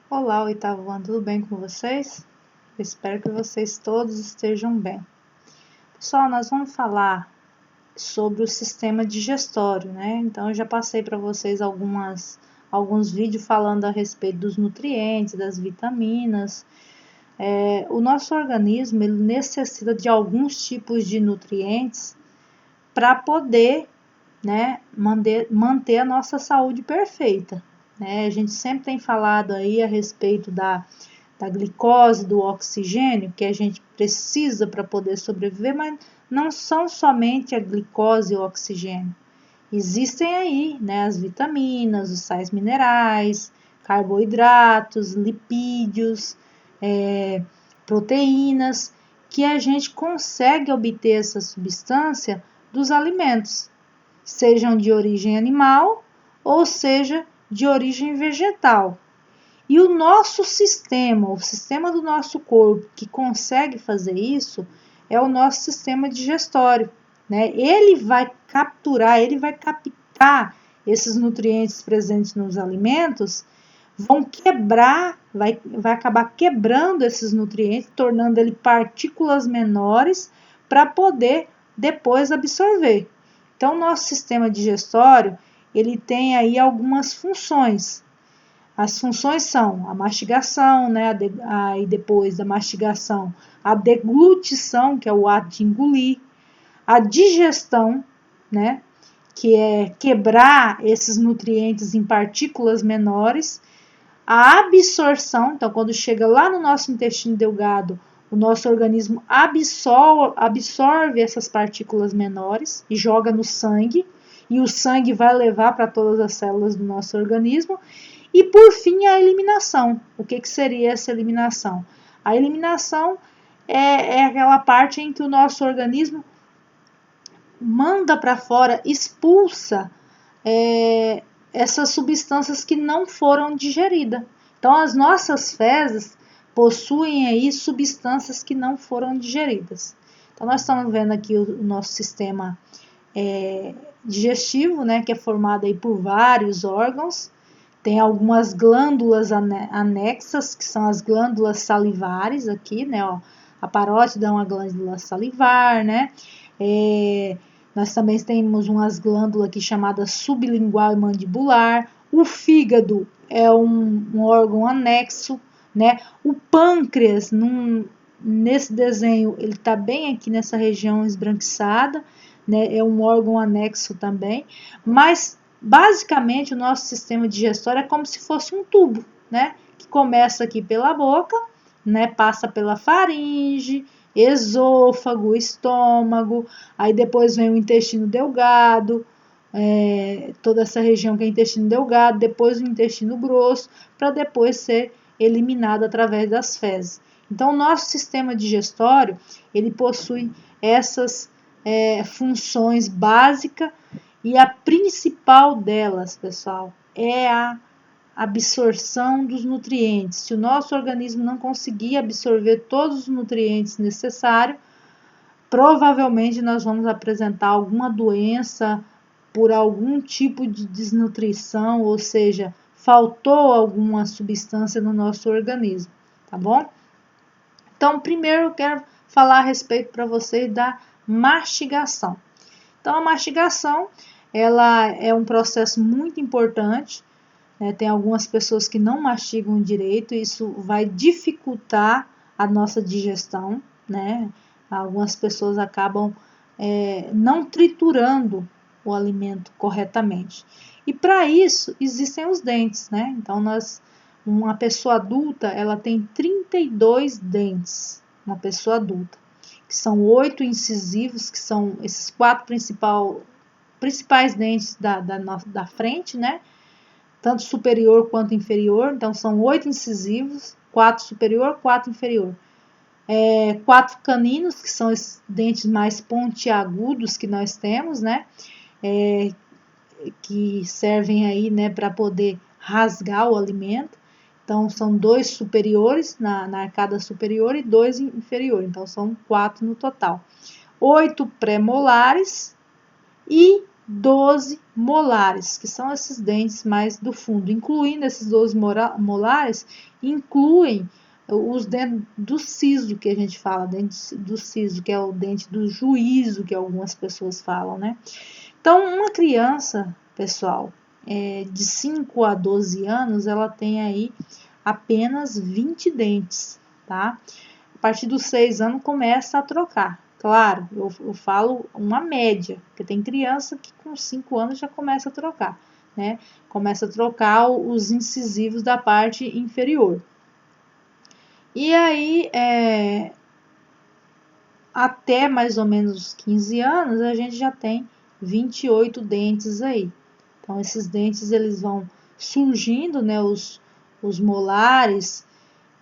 Olá, oitavo ano, tudo bem com vocês? Eu espero que vocês todos estejam bem. Pessoal, nós vamos falar sobre o sistema digestório, né? Então, eu já passei para vocês alguns vídeos falando a respeito dos nutrientes, das vitaminas. O nosso organismo ele necessita de alguns tipos de nutrientes para poder, né, manter a nossa saúde perfeita. Né? A gente sempre tem falado aí a respeito da glicose, do oxigênio que a gente precisa para poder sobreviver, mas não são somente a glicose e o oxigênio. Existem aí, né, as vitaminas, os sais minerais, carboidratos, lipídios, proteínas, que a gente consegue obter essa substância dos alimentos, sejam de origem animal ou seja de origem vegetal. E o nosso sistema, o sistema do nosso corpo que consegue fazer isso é o nosso sistema digestório, né? Ele vai capturar, ele vai captar esses nutrientes presentes nos alimentos, vão quebrar, vai acabar quebrando esses nutrientes, tornando ele partículas menores para poder depois absorver. Então, o nosso sistema digestório, ele tem aí algumas funções. As funções são a mastigação, né? E depois da mastigação, a deglutição, que é o ato de engolir, a digestão, né? Que é quebrar esses nutrientes em partículas menores, a absorção, então quando chega lá no nosso intestino delgado, o nosso organismo absorve essas partículas menores e joga no sangue, e o sangue vai levar para todas as células do nosso organismo. E por fim, a eliminação. O que seria essa eliminação? A eliminação é aquela parte em que o nosso organismo manda para fora, expulsa essas substâncias que não foram digeridas. Então, as nossas fezes possuem aí substâncias que não foram digeridas. Então, nós estamos vendo aqui o nosso sistema digestivo, né, que é formado aí por vários órgãos. Tem algumas glândulas anexas, que são as glândulas salivares aqui, né? Ó, a parótida é uma glândula salivar, né? Nós também temos umas glândulas aqui chamadas sublingual e mandibular. O fígado é um órgão anexo, né? O pâncreas, nesse desenho, ele está bem aqui nessa região esbranquiçada, né? É um órgão anexo também, mas basicamente, o nosso sistema digestório é como se fosse um tubo, né? Que começa aqui pela boca, né? Passa pela faringe, esôfago, estômago, aí depois vem o intestino delgado, toda essa região que é intestino delgado, depois o intestino grosso, para depois ser eliminado através das fezes. Então, o nosso sistema digestório, ele possui essas funções básicas. E a principal delas, pessoal, é a absorção dos nutrientes. Se o nosso organismo não conseguir absorver todos os nutrientes necessários, provavelmente nós vamos apresentar alguma doença por algum tipo de desnutrição, ou seja, faltou alguma substância no nosso organismo, tá bom? Então, primeiro eu quero falar a respeito para vocês da mastigação. Então, a mastigação ela é um processo muito importante, né? Tem algumas pessoas que não mastigam direito, isso vai dificultar a nossa digestão, né? Algumas pessoas acabam não triturando o alimento corretamente. E para isso existem os dentes, né? Então uma pessoa adulta, ela tem 32 dentes, uma pessoa adulta, que são 8 incisivos, que são esses 4 principais dentes da frente, né? Tanto superior quanto inferior. Então, são 8 incisivos, 4 superior, 4 inferior. 4 caninos, que são os dentes mais pontiagudos que nós temos, né? Que servem aí, né, para poder rasgar o alimento. Então, são 2 superiores na arcada superior e 2 inferior. Então, são 4 no total. 8 pré-molares e 12 molares, que são esses dentes mais do fundo. Incluindo esses 12 molares, incluem os dentes do siso, que a gente fala, dentes do siso, que é o dente do juízo, que algumas pessoas falam, né? Então, uma criança, pessoal, de 5 a 12 anos, ela tem aí apenas 20 dentes, tá? A partir dos 6 anos começa a trocar. Claro, eu falo uma média, porque tem criança que com 5 anos já começa a trocar, né? Começa a trocar os incisivos da parte inferior. E aí, até mais ou menos os 15 anos, a gente já tem 28 dentes aí. Então, esses dentes, eles vão surgindo, né? Os molares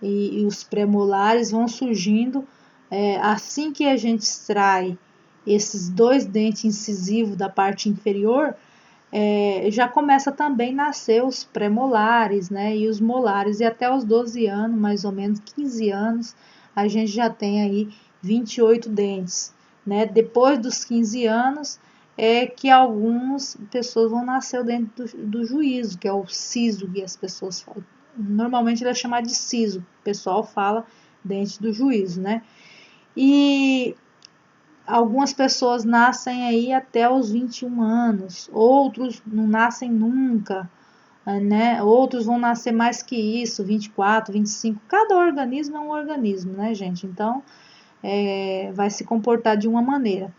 e os premolares vão surgindo assim que a gente extrai esses 2 dentes incisivos da parte inferior, já começa também a nascer os premolares, né, e os molares, e até os 12 anos, mais ou menos 15 anos, a gente já tem aí 28 dentes, né. Depois dos 15 anos é que algumas pessoas vão nascer o dente do juízo, que é o siso, que as pessoas falam. Normalmente ele é chamado de siso, o pessoal fala dente do juízo, né. E algumas pessoas nascem aí até os 21 anos, outros não nascem nunca, né? Outros vão nascer mais que isso, 24, 25. Cada organismo é um organismo, né, gente? Então, vai se comportar de uma maneira.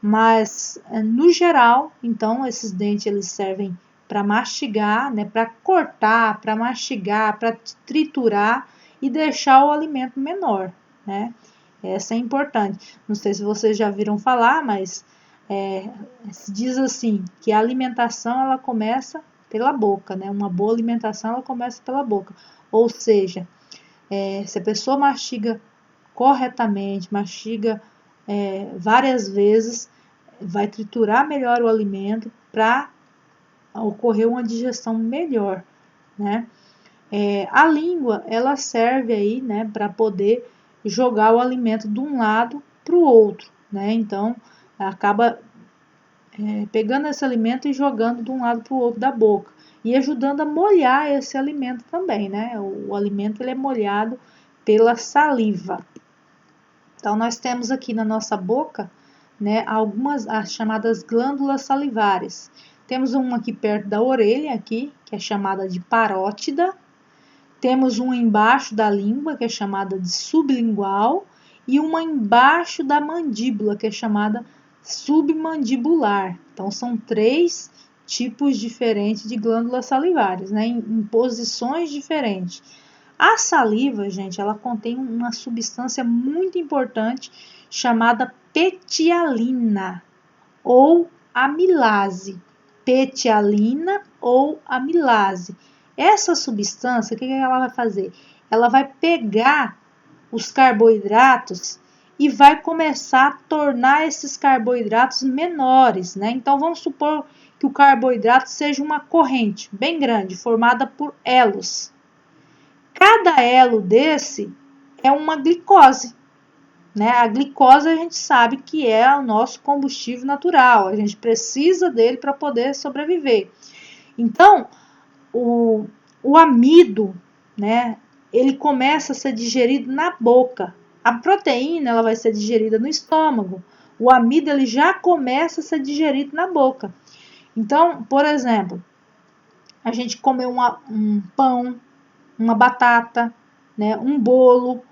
Mas, no geral, então, esses dentes eles servem para mastigar, né? Para cortar, para mastigar, para triturar e deixar o alimento menor, né? Essa é importante. Não sei se vocês já viram falar, mas se diz assim, que a alimentação ela começa pela boca, né? Uma boa alimentação ela começa pela boca. Ou seja, se a pessoa mastiga corretamente, mastiga várias vezes, vai triturar melhor o alimento para ocorrer uma digestão melhor, né? A língua, ela serve aí, né, para poder jogar o alimento de um lado para o outro, né? Então, acaba pegando esse alimento e jogando de um lado para o outro da boca e ajudando a molhar esse alimento também, né? O alimento ele é molhado pela saliva. Então, nós temos aqui na nossa boca, né, as chamadas glândulas salivares. Temos uma aqui perto da orelha, aqui, que é chamada de parótida. Temos uma embaixo da língua, que é chamada de sublingual, e uma embaixo da mandíbula, que é chamada submandibular. Então, são 3 tipos diferentes de glândulas salivares, né, em posições diferentes. A saliva, gente, ela contém uma substância muito importante chamada petialina ou amilase. Petialina ou amilase. Essa substância, o que ela vai fazer? Ela vai pegar os carboidratos e vai começar a tornar esses carboidratos menores, né? Então, vamos supor que o carboidrato seja uma corrente bem grande, formada por elos. Cada elo desse é uma glicose, né? A glicose a gente sabe que é o nosso combustível natural, a gente precisa dele para poder sobreviver. Então, o amido, né, ele começa a ser digerido na boca. A proteína ela vai ser digerida no estômago. O amido ele já começa a ser digerido na boca. Então, por exemplo, a gente comeu um pão, uma batata, né, um bolo,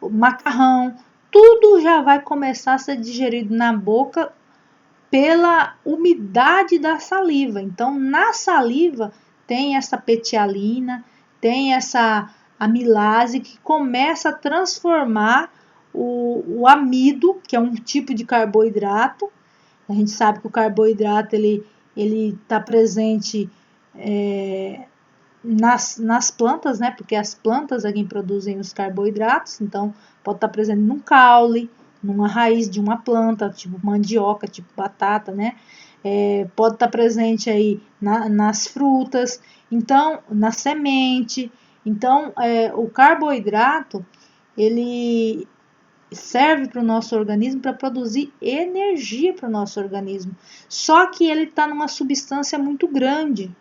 um macarrão, tudo já vai começar a ser digerido na boca pela umidade da saliva. Então, na saliva tem essa petialina, tem essa amilase que começa a transformar o amido, que é um tipo de carboidrato. A gente sabe que o carboidrato ele está presente nas plantas, né? Porque as plantas é quem produzem os carboidratos, então pode estar presente num caule, numa raiz de uma planta, tipo mandioca, tipo batata, né? Pode estar presente aí nas frutas, então na semente. Então, o carboidrato ele serve para o nosso organismo para produzir energia para o nosso organismo. Só que ele está numa substância muito grande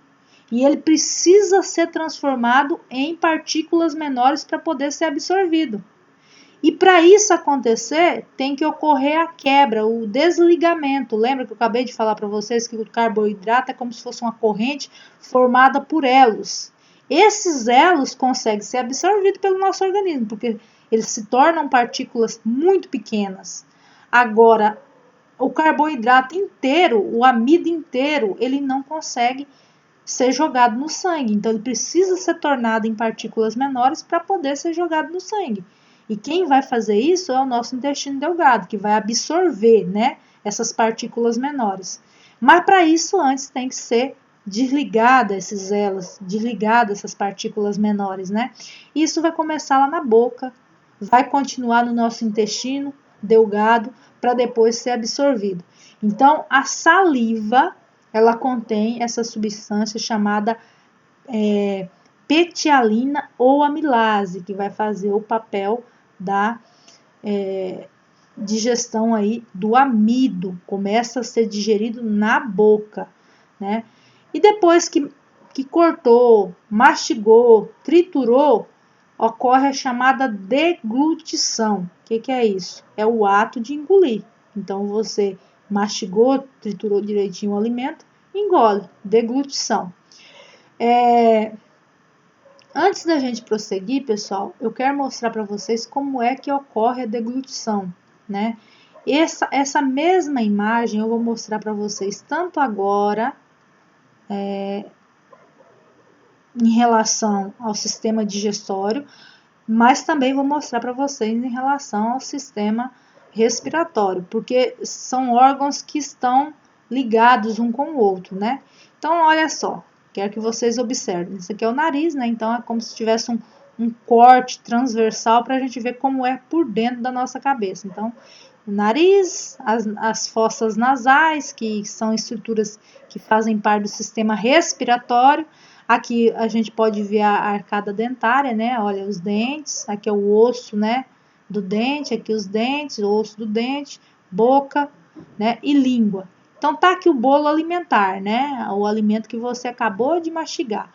e ele precisa ser transformado em partículas menores para poder ser absorvido. E para isso acontecer, tem que ocorrer a quebra, o desligamento. Lembra que eu acabei de falar para vocês que o carboidrato é como se fosse uma corrente formada por elos. Esses elos conseguem ser absorvidos pelo nosso organismo, porque eles se tornam partículas muito pequenas. Agora, o carboidrato inteiro, o amido inteiro, ele não consegue ser jogado no sangue. Então, ele precisa ser tornado em partículas menores para poder ser jogado no sangue. E quem vai fazer isso é o nosso intestino delgado, que vai absorver, né, essas partículas menores. Mas para isso, antes tem que ser desligada esses elos, desligada essas partículas menores, né? Isso vai começar lá na boca, vai continuar no nosso intestino delgado para depois ser absorvido. Então, a saliva, ela contém essa substância chamada petialina ou amilase, que vai fazer o papel da digestão aí do amido, começa a ser digerido na boca, né? E depois que cortou, mastigou, triturou, ocorre a chamada deglutição. O que é isso? É o ato de engolir. Então, você mastigou, triturou direitinho o alimento, engole, deglutição. Antes da gente prosseguir, pessoal, eu quero mostrar para vocês como é que ocorre a deglutição, né? Essa mesma imagem eu vou mostrar para vocês tanto agora em relação ao sistema digestório, mas também vou mostrar para vocês em relação ao sistema respiratório, porque são órgãos que estão ligados um com o outro, né? Então, olha só, quero que vocês observem. Isso aqui é o nariz, né? Então, é como se tivesse um corte transversal para a gente ver como é por dentro da nossa cabeça. Então, o nariz, as fossas nasais, que são estruturas que fazem parte do sistema respiratório. Aqui a gente pode ver a arcada dentária, né? Olha, os dentes, aqui é o osso, né? Do dente, aqui os dentes, o osso do dente, boca, né? E língua. Então, tá aqui o bolo alimentar, né? O alimento que você acabou de mastigar.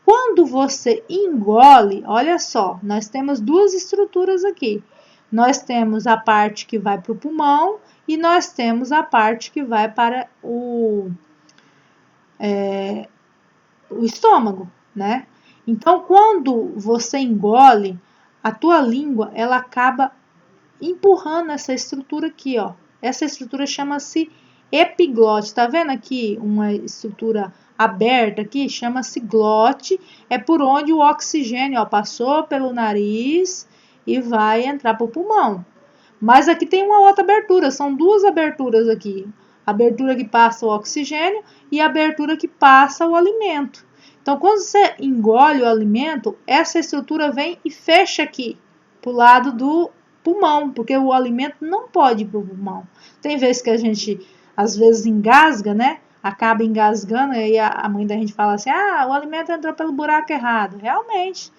Quando você engole, olha só, nós temos duas estruturas aqui. Nós temos a parte que vai para o pulmão e nós temos a parte que vai para o estômago, né? Então, quando você engole, a tua língua, ela acaba empurrando essa estrutura aqui, ó. Essa estrutura chama-se epiglote. Tá vendo aqui uma estrutura aberta aqui? Chama-se glote. É por onde o oxigênio, ó, passou pelo nariz e vai entrar para o pulmão. Mas aqui tem uma outra abertura, são duas aberturas aqui. A abertura que passa o oxigênio e a abertura que passa o alimento. Então, quando você engole o alimento, essa estrutura vem e fecha aqui, pro lado do pulmão, porque o alimento não pode ir pro pulmão. Tem vezes que a gente, às vezes, engasga, né? Acaba engasgando, e aí a mãe da gente fala assim, o alimento entrou pelo buraco errado. Realmente,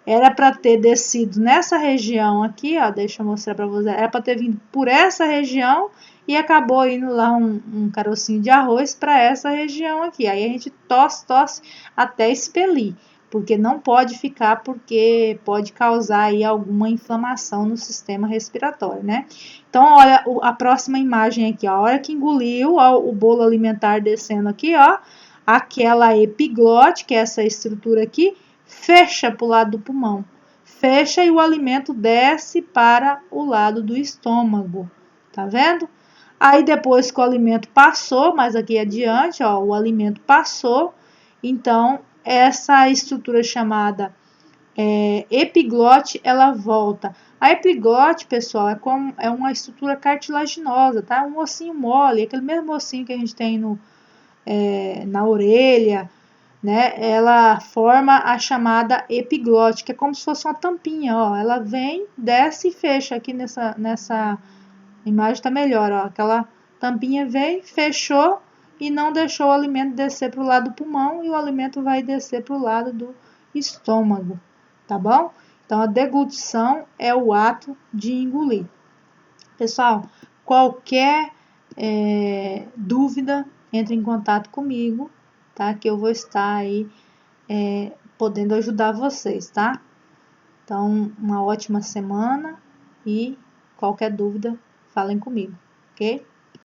era para ter descido nessa região aqui, ó, deixa eu mostrar para vocês, era para ter vindo por essa região e acabou indo lá um carocinho de arroz para essa região aqui. Aí a gente tosse até expelir, porque não pode ficar, porque pode causar aí alguma inflamação no sistema respiratório, né? Então, olha a próxima imagem aqui, ó, a hora que engoliu, ó, o bolo alimentar descendo aqui, ó, aquela epiglote, que é essa estrutura aqui, fecha para o lado do pulmão, fecha e o alimento desce para o lado do estômago, tá vendo? Aí depois que o alimento passou, mas aqui adiante, ó, o alimento passou, então essa estrutura chamada epiglote, ela volta. A epiglote, pessoal, é uma estrutura cartilaginosa, tá? Um ossinho mole, aquele mesmo ossinho que a gente tem na orelha, né? Ela forma a chamada epiglote, que é como se fosse uma tampinha, ó. Ela vem, desce e fecha. Aqui nessa imagem está melhor, ó. Aquela tampinha veio, fechou e não deixou o alimento descer para o lado do pulmão e o alimento vai descer para o lado do estômago, tá bom? Então, a deglutição é o ato de engolir. Pessoal, qualquer dúvida, entre em contato comigo, tá? Que eu vou estar aí podendo ajudar vocês, tá? Então, uma ótima semana e qualquer dúvida, falem comigo, ok?